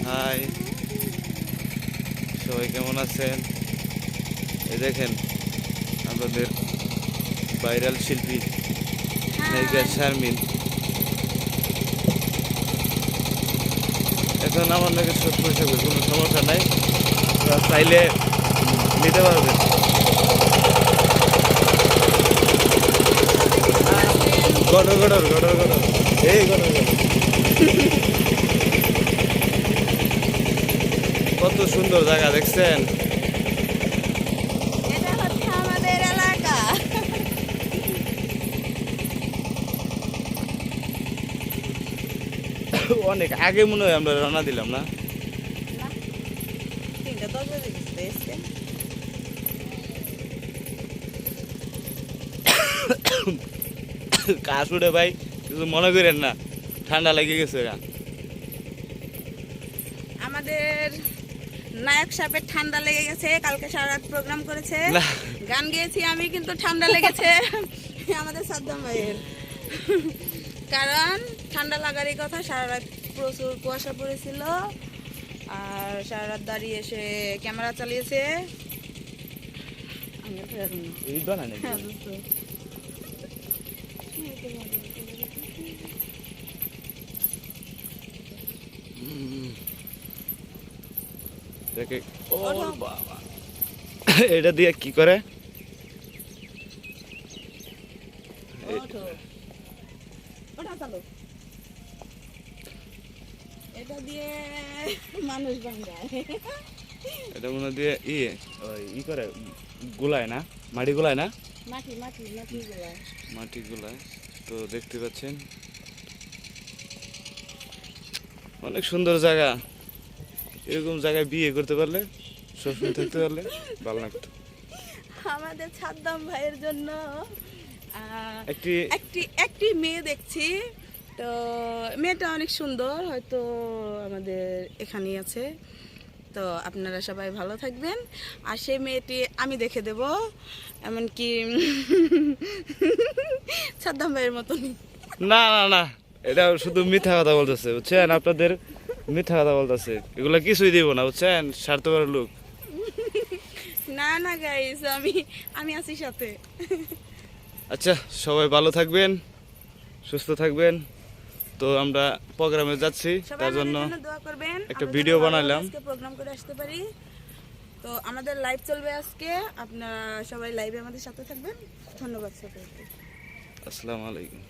High, সবাই কেমন আছেন? এই দেখেন আমাদের ভাইরাল শিল্পী নায়িকা শারমিন। এখন আমার নাকি সব পয়সা করে কোনো সমস্যা নাই, চাইলে নিতে পারবেন। গড়র গড়র গড়র গড়র, এই গড়র গড়র। কত সুন্দর জায়গা দেখছেন? এটা হচ্ছে আমাদের এলাকা। অনেক আগে মনে হয় আমরা রওনা দিলাম না? কাশ উঠে ভাই, কিছু মনে করেন না, ঠান্ডা লেগে গেছে। আমাদের নায়ক সাহেবের ঠান্ডা লেগে গেছে, কালকে সারা রাত প্রোগ্রাম করেছে, না। গান গেয়েছি আমি, কিন্তু ঠান্ডা লেগেছে আমাদের সাদ্দাম ভাইয়ের। কারণ ঠান্ডা লাগারই কথা, সারা রাত প্রচুর কুয়াশা পড়েছিল আর সারা রাত দাঁড়িয়ে এসে ক্যামেরা চালিয়েছে। দেখে ও বাবা, এটা দিয়ে কি করে? এটা দিয়ে মানুষ ভাঙায়। এটা মনে দিয়ে ই করে, গুলায় না, মাটি গুলায় না, মাটি মাটি মাটি গুলায়, মাটি গুলায়। তো দেখতে পাচ্ছেন অনেক সুন্দর জায়গা। এরকম জায়গায় বিয়ে করতে পারলে, সবসময় থাকতে পারলে ভালো লাগতো। আমাদের সাদ্দাম ভাইয়ের জন্য একটি একটি একটি মেয়ে দেখছি, তো মেয়েটা অনেক সুন্দর, হয়তো আমাদের এখানেই আছে। তো আপনারা সবাই ভালো থাকবেন, আর সেই মেয়েটি আমি দেখে দেব, এমনকি সাদ্দাম ভাইয়ের মতনই। না না না, এটা শুধু মিথ্যা কথা বলতেছে, বুঝছেন? আপনাদের মিথ্যা কথা বলতেছে, এগুলো কিছুই দিব না, বুঝছেন? স্বার্থপর লোক। না না গাইস, আমি আছি সাথে। আচ্ছা, সবাই ভালো থাকবেন, সুস্থ থাকবেন। তো আমরা প্রোগ্রামে যাচ্ছি, সবাই তার জন্য আমাদের জন্য দোয়া করবেন, একটা আমরা ভিডিও যেন বানাইলাম। আজকে প্রোগ্রাম করে আসতে পারি। তো আমাদের লাইভ চলবে আজকে, আপনারা সবাই লাইভে আমাদের সাথে থাকবেন। ধন্যবাদ সবাইকে। আসসালামু আলাইকুম।